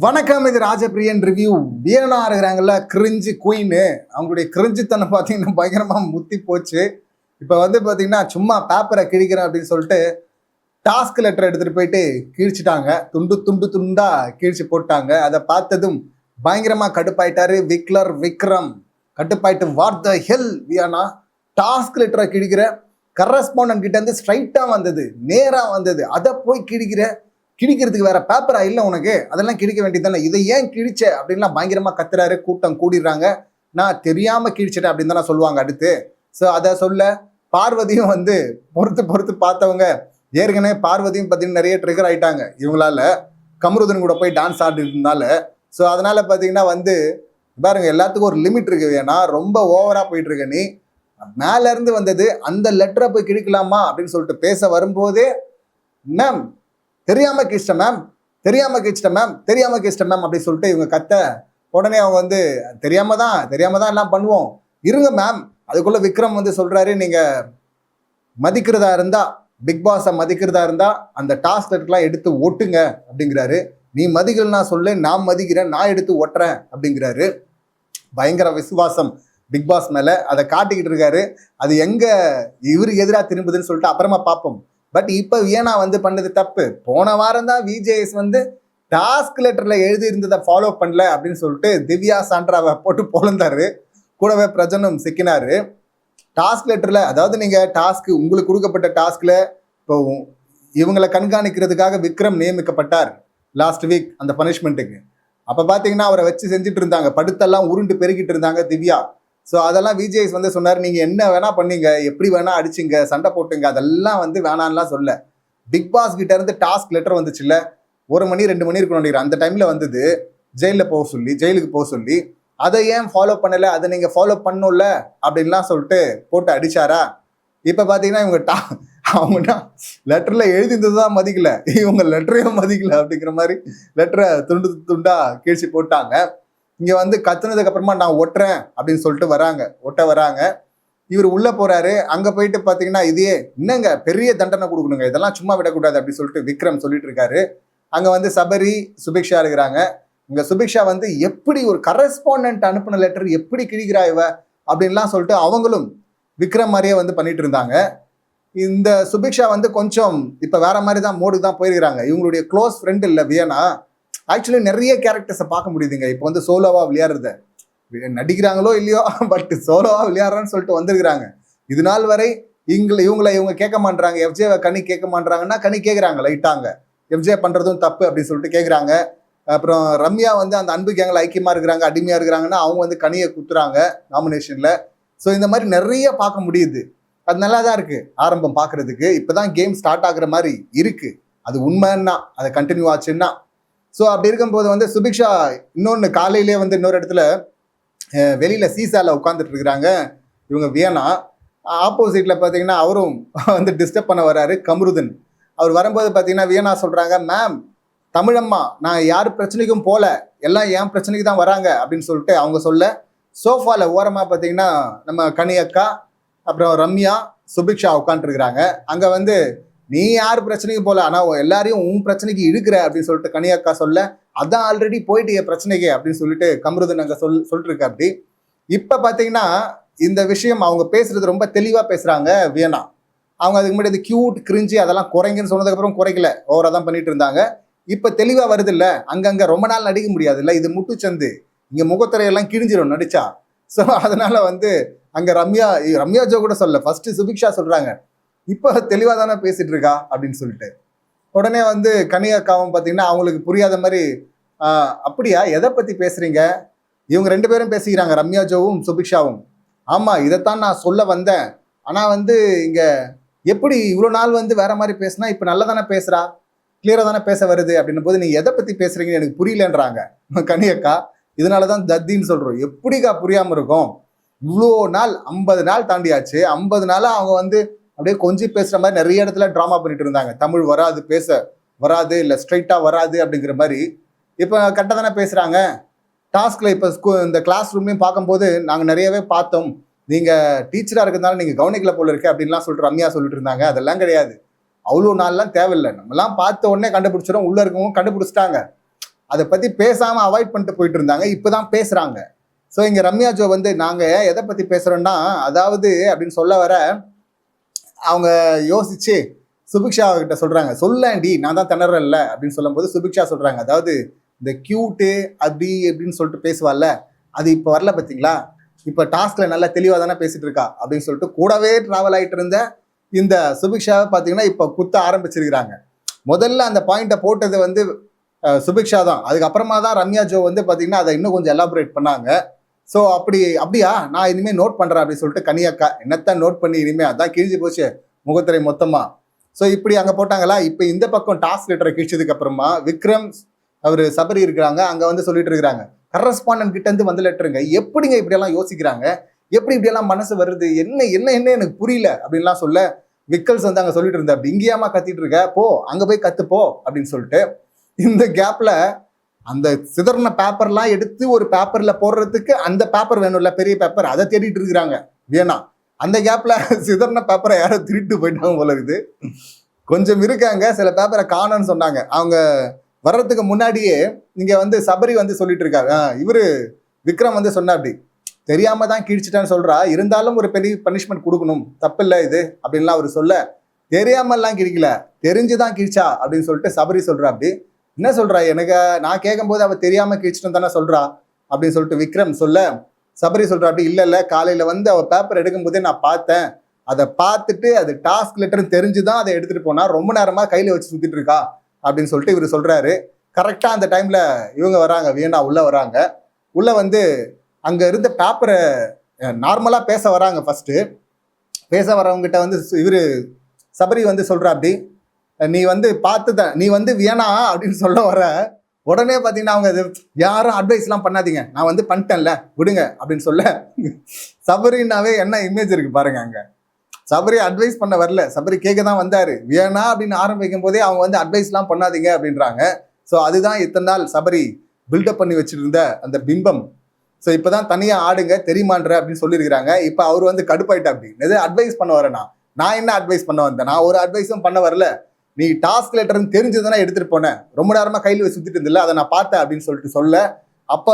வணக்கம், இது ராஜபிரியன் ரிவ்யூ. வியனா இருக்கிறாங்கல்ல, கிரிஞ்சு குயின். அவங்களுடைய கிரிஞ்சுத்தனம் பார்த்தீங்கன்னா பயங்கரமா முத்தி போச்சு. இப்போ வந்து பார்த்தீங்கன்னா சும்மா பேப்பரை கிழிக்கிறேன் அப்படின்னு சொல்லிட்டு டாஸ்க் லெட்டர் எடுத்துட்டு போயிட்டு கிழிச்சிட்டாங்க. துண்டு துண்டு துண்டா கிழிச்சு போட்டாங்க. அதை பார்த்ததும் பயங்கரமா கடுப்பாயிட்டாரு விக்ரம். கடுப்பாயிட்டு வாட் த ஹெல் வியனா, டாஸ்க் லெட்டரை கிழிக்கிற, கரஸ்பாண்டன்ட் கிட்ட இருந்து ஸ்ட்ரைட்டா வந்தது, நேரா வந்தது, அதை போய் கிழிக்கிறதுக்கு வேற பேப்பரா இல்லை உனக்கு? அதெல்லாம் கிழிக்க வேண்டியதானே, இதை ஏன் கிழிச்ச அப்படின்லாம் பயங்கரமா கத்துறாரு. கூட்டம் கூடிடுறாங்க. நான் தெரியாம கிழிச்சிட்டேன் அப்படின்னு தானே சொல்லுவாங்க அடுத்து. ஸோ அதை சொல்ல பார்வதியும் வந்து பொறுத்து பார்த்தவங்க ஏற்கனவே பார்வதியும் பார்த்தீங்கன்னா நிறைய ட்ரிகர் ஆயிட்டாங்க இவங்களால, கமருதன் கூட போய் டான்ஸ் ஆடினால. ஸோ அதனால பார்த்தீங்கன்னா வந்து பாருங்க, எல்லாத்துக்கும் ஒரு லிமிட் இருக்கு. ஏன்னா ரொம்ப ஓவரா போயிட்டு இருக்க நீ. மேல இருந்து வந்தது அந்த லெட்டரை போய் கிழிக்கலாமா அப்படின்னு சொல்லிட்டு பேச வரும்போதே, மேம் தெரியாம கிழிச்சிட்டேன் மேம் அப்படின்னு சொல்லிட்டு இவங்க கத்த. உடனே அவங்க வந்து தெரியாம தான் எல்லாம் பண்ணுவோம், இருங்க மேம். அதுக்குள்ள விக்ரம் வந்து சொல்றாரு, நீங்க மதிக்கிறதா இருந்தா, பிக் பாஸை மதிக்கிறதா இருந்தா அந்த டாஸ்க் எல்லாம் எடுத்து ஓட்டுங்க அப்படிங்கிறாரு. நீ மதிக்கலன்னா சொல்லு, நான் மதிக்கிறேன், நான் எடுத்து ஓட்டுறேன் அப்படிங்கிறாரு. பயங்கர விசுவாசம் பிக் பாஸ் மேல, அதை காட்டிக்கிட்டு இருக்காரு. அது எங்க இவருக்கு எதிராக திரும்புதுன்னு சொல்லிட்டு அப்புறமா பார்ப்போம். பட் இப்போ வியனா வந்து பண்ணது தப்பு. போன வாரம் தான் விஜேஎஸ் வந்து டாஸ்க் லெட்டர்ல எழுதி இருந்ததை ஃபாலோ பண்ணல அப்படின்னு சொல்லிட்டு திவ்யா சாண்ட்ராவை போட்டு பொழந்தாரு. கூடவே பிரஜனும் சிக்கினாரு. டாஸ்க் லெட்டர்ல, அதாவது நீங்க டாஸ்க், உங்களுக்கு கொடுக்கப்பட்ட டாஸ்க்ல இப்போ இவங்களை கண்காணிக்கிறதுக்காக விக்ரம் நியமிக்கப்பட்டார் லாஸ்ட் வீக் அந்த பனிஷ்மெண்ட்டுக்கு. அப்ப பாத்தீங்கன்னா அவரை வச்சு செஞ்சுட்டு இருந்தாங்க, படுத்தெல்லாம் உருண்டு பெருகிட்டு இருந்தாங்க திவ்யா. ஸோ அதெல்லாம் விஜேஎஸ் வந்து சொன்னார், நீங்கள் என்ன வேணா பண்ணீங்க, எப்படி வேணா அடிச்சிங்க, சண்டை போட்டுங்க, அதெல்லாம் வந்து வேணான்லாம் சொல்ல. பிக் பாஸ் கிட்ட இருந்து டாஸ்க் லெட்டர் வந்துச்சுல்ல, 1 மணி 2 மணி இருக்கணும் நினைக்கிறேன் அந்த டைம்ல வந்தது, ஜெயிலுக்கு போக சொல்லி அதை ஏன் ஃபாலோ பண்ணல, அதை நீங்க ஃபாலோ பண்ணும்ல அப்படின்லாம் சொல்லிட்டு போட்டு அடிச்சாரா. இப்போ பார்த்தீங்கன்னா அவங்க லெட்டர்ல எழுதிருந்ததுதான் மதிக்கல, இவங்க லெட்டரையும் மதிக்கல அப்படிங்கிற மாதிரி லெட்டரை துண்டா கீழ்ச்சி போட்டாங்க. இங்க வந்து கத்துனதுக்கு அப்புறமா நான் ஒட்டுறேன் அப்படின்னு சொல்லிட்டு ஒட்ட வராங்க. இவர் உள்ள போறாரு. அங்க போயிட்டு பாத்தீங்கன்னா இதையே என்னங்க பெரிய தண்டனை கொடுக்கணுங்க, இதெல்லாம் சும்மா விடக்கூடாது அப்படின்னு சொல்லிட்டு விக்ரம் சொல்லிட்டு இருக்காரு. அங்க வந்து சபரி, சுபிக்ஷா இருக்கிறாங்க. இங்க சுபிக்ஷா வந்து எப்படி ஒரு கரஸ்பாண்டன்ட் அனுப்பின லெட்டர் எப்படி கிழிக்கிறா இவ அப்படின்லாம் சொல்லிட்டு அவங்களும் விக்ரம் மாதிரியே வந்து பண்ணிட்டு இருந்தாங்க. இந்த சுபிக்ஷா வந்து கொஞ்சம் இப்ப வேற மாதிரி தான் மோடுக்கு தான் போயிருக்கிறாங்க. இவங்களுடைய க்ளோஸ் ஃப்ரெண்ட் இல்லை வியனா. ஆக்சுவலி நிறைய கேரக்டர்ஸை பார்க்க முடியுதுங்க இப்போ வந்து சோலோவா விளையாடுறத, நடிக்கிறாங்களோ இல்லையோ, பட் சோலோவா விளையாடுறான்னு சொல்லிட்டு வந்திருக்கிறாங்க. இது நாள் வரை இவங்க கேட்க மாட்டாங்க, எஃப்ஜேவை கனி கேட்க மாட்டாங்கன்னா கனி கேட்குறாங்க லைட்டாங்க, எஃப்ஜே பண்றதும் தப்பு அப்படின்னு சொல்லிட்டு கேட்குறாங்க. அப்புறம் ரம்யா வந்து அந்த அன்பு கேங்கில் ஐக்கியமா இருக்கிறாங்க, அடிமையா இருக்கிறாங்கன்னா அவங்க வந்து கனியை குத்துறாங்க நாமினேஷன்ல. ஸோ இந்த மாதிரி நிறைய பார்க்க முடியுது. அது நல்லா தான் இருக்கு ஆரம்பம் பார்க்கறதுக்கு. இப்போதான் கேம் ஸ்டார்ட் ஆகுற மாதிரி இருக்கு. அது உண்மைன்னா, அதை கண்டினியூ ஆச்சுன்னா. ஸோ அப்படி இருக்கும்போது வந்து சுபிக்ஷா இன்னொன்று காலையிலே வந்து இன்னொரு இடத்துல வெளியில சீசால உட்காந்துட்டு இருக்கிறாங்க இவங்க வியனா. ஆப்போசிட்ல பார்த்தீங்கன்னா அவரும் வந்து டிஸ்டர்ப் பண்ண வர்றாரு கமருதன். அவர் வரும்போது பார்த்தீங்கன்னா வியனா சொல்றாங்க, மேம் தமிழம்மா நான் யார் பிரச்சனைக்கும் போல, எல்லாம் என் பிரச்சனைக்கு தான் வராங்க அப்படின்னு சொல்லிட்டு அவங்க சொல்ல, சோஃபால ஓரமா பார்த்தீங்கன்னா நம்ம கனி அக்கா, அப்புறம் ரம்யா, சுபிக்ஷா உட்காந்துருக்குறாங்க. அங்க வந்து நீ யார் பிரச்சனைக்கு போல, ஆனா எல்லாரையும் உன் பிரச்சனைக்கு இழுக்கிற அப்படின்னு சொல்லிட்டு கனியக்கா சொல்ல, அதான் ஆல்ரெடி போயிட்டு என் பிரச்சனைக்கு அப்படின்னு சொல்லிட்டு கமருதன் அங்க சொல்லிட்டு இருக்கு. அப்படி இப்ப பாத்தீங்கன்னா இந்த விஷயம் அவங்க பேசுறது ரொம்ப தெளிவா பேசுறாங்க வியனா. அவங்க அதுக்கு முன்னாடி கியூட் கிரிஞ்சி அதெல்லாம் குறைங்கன்னு சொன்னதுக்கு அப்புறம் குறைக்கல, ஓவரா தான் பண்ணிட்டு இருந்தாங்க. இப்ப தெளிவா வருது இல்ல, அங்கங்க ரொம்ப நாள் நடிக்க முடியாது இல்ல, இது முட்டுச்சந்து, இங்க முகத்துறையெல்லாம் கிழிஞ்சிடும் நடிச்சா. ஸோ அதனால வந்து அங்க ரம்யா ஜோ கூட சொல்ல, ஃபர்ஸ்ட் சுபிக்ஷா சொல்றாங்க, இப்போ தெளிவாக தானே பேசிட்டு இருக்கா அப்படின்னு சொல்லிட்டு. உடனே வந்து கனியக்காவும் பார்த்தீங்கன்னா அவங்களுக்கு புரியாத மாதிரி, அப்படியா எதை பற்றி பேசுறீங்க? இவங்க 2 பேரும் பேசிக்கிறாங்க, ரம்யா ஜோவும் சுபிக்ஷாவும். ஆமாம், இதைத்தான் நான் சொல்ல வந்தேன். ஆனால் வந்து இங்கே எப்படி இவ்வளோ நாள் வந்து வேற மாதிரி பேசுனா இப்போ நல்லா தானே பேசுகிறா, கிளியராக தானே பேச வருது அப்படின்னும் போது நீங்கள் எதை பற்றி பேசுறீங்கன்னு எனக்கு புரியலன்றாங்க கனியக்கா. இதனால தான் தத்தின்னு சொல்கிறோம். எப்படிக்கா புரியாமல் இருக்கும்? இவ்வளோ நாள் 50 நாள் தாண்டியாச்சு. 50 நாளாக அவங்க வந்து அப்படியே கொஞ்சம் பேசுற மாதிரி நிறைய இடத்துல ட்ராமா பண்ணிட்டு இருந்தாங்க. தமிழ் வராது, பேச வராது, இல்லை ஸ்ட்ரைட்டா வராது அப்படிங்கிற மாதிரி. இப்போ கரெக்டாக தானே பேசுறாங்க. டாஸ்க்ல இப்போ இந்த கிளாஸ் ரூம்லையும் பார்க்கும்போது நாங்கள் நிறையவே பார்த்தோம், நீங்க டீச்சரா இருக்கிறதுனால நீங்க கவனிக்கல போல இருக்கு அப்படின்லாம் சொல்லிட்டு ரம்யா சொல்லிட்டு இருந்தாங்க. அதெல்லாம் கிடையாது, அவ்வளோ நாள்லாம் தேவையில்லை, நம்மலாம் பார்த்த உடனே கண்டுபிடிச்சிடும், உள்ள இருக்கவங்க கண்டுபிடிச்சிட்டாங்க. அதை பத்தி பேசாம அவாய்ட் பண்ணிட்டு போயிட்டு இருந்தாங்க. இப்பதான் பேசுறாங்க. ஸோ இங்க ரம்யா ஜோ வந்து நாங்க எதை பத்தி பேசுறோம்னா, அதாவது அப்படின்னு சொல்ல வர அவங்க யோசிச்சு சுபிக்ஷா கிட்ட சொல்றாங்க, சொல்லேன்டி நான் தான் திணறல அப்படின்னு சொல்லும் போது சுபிக்ஷா சொல்றாங்க, அதாவது இந்த கியூட்டு அப்படி எப்படின்னு சொல்லிட்டு பேசுவாள்ல, அது இப்போ வரல பார்த்தீங்களா, இப்போ டாஸ்க்ல நல்லா தெளிவாக தானே பேசிட்டு இருக்கா அப்படின்னு சொல்லிட்டு கூடவே டிராவல் ஆகிட்டு இருந்த இந்த சுபிக்ஷாவை பார்த்தீங்கன்னா இப்போ குத்த ஆரம்பிச்சிருக்கிறாங்க. முதல்ல அந்த பாயிண்ட்டை போட்டது வந்து சுபிக்ஷா தான். அதுக்கப்புறமா தான் ரம்யா ஜோ வந்து பார்த்தீங்கன்னா அதை இன்னும் கொஞ்சம் எலாபரேட் பண்ணாங்க. ஸோ அப்படியா நான் இனிமேல் நோட் பண்ணுறேன் அப்படின்னு சொல்லிட்டு கனியக்கா என்னத்தான் நோட் பண்ணி இனிமேல் அதான் கிழிஞ்சு போச்சு முகத்திரை மொத்தமாக. ஸோ இப்படி அங்கே போட்டாங்களா. இப்போ இந்த பக்கம் டாஸ்க் லெட்டரை கிழிச்சதுக்கு அப்புறமா விக்ரம் அவர் சபரி இருக்கிறாங்க, அங்கே வந்து சொல்லிட்டு இருக்கிறாங்க, கரஸ்பாண்டன்ட் கிட்ட இருந்து வந்து லெட்டருங்க, எப்படிங்க இப்படியெல்லாம் யோசிக்கிறாங்க, எப்படி இப்படியெல்லாம் மனசு வருது, என்ன என்ன என்ன எனக்கு புரியல அப்படின்லாம் சொல்ல விக்கல்ஸ் வந்து அங்கே சொல்லிட்டு இருந்தா, அப்படி இங்கேயாமா கத்திட்டு இருக்க, போ அங்கே போய் கத்துப்போ அப்படின்னு சொல்லிட்டு. இந்த கேப்ல அந்த சிதறின பேப்பர்லாம் எடுத்து ஒரு பேப்பர்ல போடுறதுக்கு அந்த பேப்பர் வேணும்ல, பெரிய பேப்பர், அதை தேடிட்டு இருக்கிறாங்க வேணா. அந்த கேப்ல சிதறின பேப்பரை யாரோ திருட்டு போயிட்டாங்க போல இருக்குது. கொஞ்சம் இருக்காங்க, சில பேப்பரை காணோன்னு சொன்னாங்க. அவங்க வர்றதுக்கு முன்னாடியே இங்க வந்து சபரி வந்து சொல்லிட்டு இருக்காரு, இவரு விக்ரம் வந்து சொன்னா, அப்படி தெரியாம தான் கிழிச்சிட்டான்னு சொல்றா, இருந்தாலும் ஒரு பெரிய பனிஷ்மெண்ட் கொடுக்கணும், தப்பில்லை இது அப்படின்லாம் அவர் சொல்ல, தெரியாமல்லாம் கிழிக்கல தெரிஞ்சுதான் கிழிச்சா அப்படின்னு சொல்லிட்டு சபரி சொல்றா. அப்படி என்ன சொல்றா, எனக்கு நான் கேட்கும் போது அவ தெரியாம கிழிச்சிட்டோம் தானே சொல்றா அப்படின்னு சொல்லிட்டு விக்ரம் சொல்ல, சபரி சொல்றா, அப்படி இல்ல காலையில வந்து அவ பேப்பர் எடுக்கும் போதே நான் பார்த்தேன், அதை பார்த்துட்டு அது டாஸ்க் லெட்டர்னு தெரிஞ்சுதான் அதை எடுத்துட்டு போனா, ரொம்ப நேரமா கையில வச்சு சுத்திட்டு இருக்கா அப்படின்னு சொல்லிட்டு இவர் சொல்றாரு. கரெக்டா அந்த டைம்ல இவங்க வராங்க, வீணா உள்ள வராங்க. உள்ள வந்து அங்க இருந்த பேப்பரை நார்மலா பேச வராங்க. ஃபர்ஸ்ட் பேச வரவங்க கிட்ட வந்து இவரு சபரி வந்து சொல்றா, அப்படி நீ வந்து பார்த்துதான் நீ வந்து வியனா அப்படின்னு சொல்ல வர உடனே பார்த்தீங்கன்னா அவங்க யாரும் அட்வைஸ்லாம் பண்ணாதீங்க, நான் வந்து பண்ணிட்டேன்ல விடுங்க அப்படின்னு சொல்ல, சபரினாவே என்ன இமேஜ் இருக்கு பாருங்க. அங்க சபரி அட்வைஸ் பண்ண வரல, சபரி கேட்க தான் வந்தாரு. வியனா அப்படின்னு ஆரம்பிக்கும் போதே அவங்க வந்து அட்வைஸ்லாம் பண்ணாதீங்க அப்படின்றாங்க. ஸோ அதுதான் இத்தனை நாள் சபரி பில்டப் பண்ணி வச்சுட்டு இருந்த அந்த பிம்பம். ஸோ இப்போதான் தனியாக ஆடுங்க தெரியுமான்ற அப்படின்னு சொல்லியிருக்கிறாங்க. இப்போ அவர் வந்து கடுப்பாயிட்டா, அப்படி எது அட்வைஸ் பண்ண வரேனா, நான் என்ன அட்வைஸ் பண்ண வந்தேன், நான் ஒரு அட்வைஸும் பண்ண வரல, நீ டாஸ்க் லெட்டர்னு தெரிஞ்சதுன்னா எடுத்துட்டு போனேன், ரொம்ப நேரமா கையில் வச்சு சுத்திட்டு இருந்தில்ல, அதை நான் பார்த்தேன் அப்படின்னு சொல்லிட்டு சொல்ல, அப்போ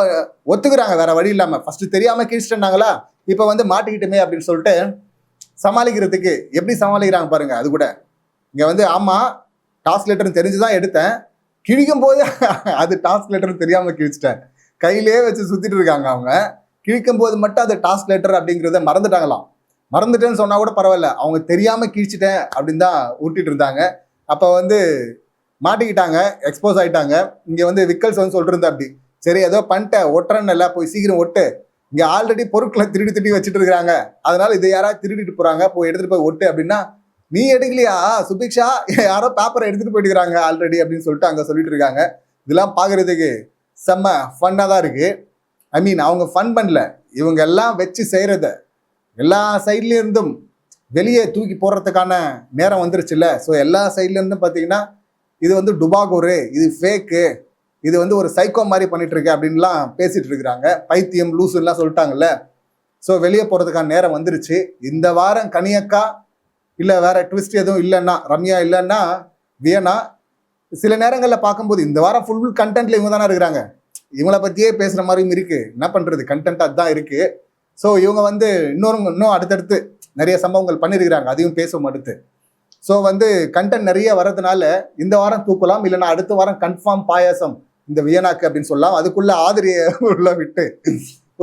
ஒத்துக்குறாங்க வேற வழி இல்லாம. ஃபர்ஸ்ட் தெரியாம கிழிச்சிட்டாங்களா, இப்போ வந்து மாட்டிக்கிட்டுமே அப்படின்னு சொல்லிட்டு சமாளிக்கிறதுக்கு எப்படி சமாளிக்கிறாங்க பாருங்க. அது கூட இங்க வந்து ஆமா டாஸ்க் லெட்டர்னு தெரிஞ்சுதான் எடுத்தேன், கிழிக்கும் போது அது டாஸ்க் லெட்டர்னு தெரியாம கிழிச்சிட்டேன், கையிலே வச்சு சுத்திட்டு இருக்காங்க அவங்க. கிழிக்கும் போது மட்டும் அது டாஸ்க் லெட்டர் அப்படிங்கிறத மறந்துட்டாங்களாம். மறந்துட்டேன்னு சொன்னா கூட பரவாயில்ல, அவங்க தெரியாம கிழிச்சிட்டேன் அப்படின்னு தான் ஊட்டிட்டு இருந்தாங்க. அப்போ வந்து மாட்டிக்கிட்டாங்க, எக்ஸ்போஸ் ஆயிட்டாங்க. இங்க வந்து விக்கல்ஸ் வந்து சொல்லிட்டு இருந்தா, அப்படி சரி ஏதோ பண்ணிட்டேன் ஒட்டுறன்னு இல்லை, போய் சீக்கிரம் ஒட்டு, இங்க ஆல்ரெடி பொருட்களை திருடி வச்சுட்டு இருக்காங்க, அதனால இதை யாராவது திருடிட்டு போறாங்க, போய் எடுத்துட்டு போய் ஒட்டு அப்படின்னா, நீ எடுக்கலையா சுபிக்ஷா, யாரோ பேப்பரை எடுத்துட்டு போயிட்டு இருக்காங்க ஆல்ரெடி அப்படின்னு சொல்லிட்டு அங்க சொல்லிட்டு இருக்காங்க. இதெல்லாம் பாக்குறதுக்கு செம்ம ஃபன்னா தான் இருக்கு. ஐ மீன் அவங்க ஃபன் பண்ணல, இவங்க எல்லாம் வச்சு செய்யறத எல்லா சைட்ல இருந்தும் வெளியே தூக்கி போடுறதுக்கான நேரம் வந்துருச்சுல்ல. ஸோ எல்லா சைட்ல இருந்தும் பார்த்தீங்கன்னா இது வந்து டுபாகூரு, இது ஃபேக்கு, இது வந்து ஒரு சைக்கோ மாதிரி பண்ணிட்டு இருக்கு அப்படின்லாம் பேசிட்டு இருக்கிறாங்க. பைத்தியம் லூசுலாம் சொல்லிட்டாங்கல்ல. ஸோ வெளியே போகிறதுக்கான நேரம் வந்துருச்சு. இந்த வாரம் கனியக்கா இல்லை வேற ட்விஸ்ட் எதுவும் இல்லைன்னா, ரம்யா இல்லைன்னா வியனா, சில நேரங்களில் பார்க்கும்போது இந்த வாரம் ஃபுல் கண்டென்ட்ல இவங்க தானே இருக்கிறாங்க, இவங்களை பற்றியே பேசுகிற மாதிரியும் இருக்கு. என்ன பண்ணுறது, கண்டென்ட் அதுதான் இருக்கு. ஸோ இவங்க வந்து இன்னும் அடுத்தடுத்து நிறைய சம்பவங்கள் பண்ணியிருக்கிறாங்க, அதையும் பேசுவோம் அடுத்து. ஸோ வந்து கண்டென்ட் நிறைய வர்றதுனால இந்த வாரம் தூக்கலாம், இல்லைன்னா அடுத்த வாரம் கன்ஃபார்ம் பாயாசம் இந்த வியனாக்கு அப்படின்னு சொல்லலாம். அதுக்குள்ள ஆதரியை உள்ள விட்டு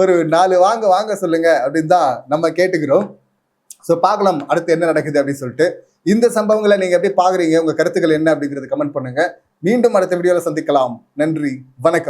ஒரு 4 வாங்க சொல்லுங்க அப்படின்னு தான் நம்ம கேட்டுக்கிறோம். ஸோ பார்க்கலாம் அடுத்து என்ன நடக்குது அப்படின்னு சொல்லிட்டு. இந்த சம்பவங்களை நீங்க எப்படி பாக்குறீங்க, உங்க கருத்துக்கள் என்ன அப்படிங்கிறது கமெண்ட் பண்ணுங்க. மீண்டும் அடுத்த வீடியோல சந்திக்கலாம். நன்றி, வணக்கம்.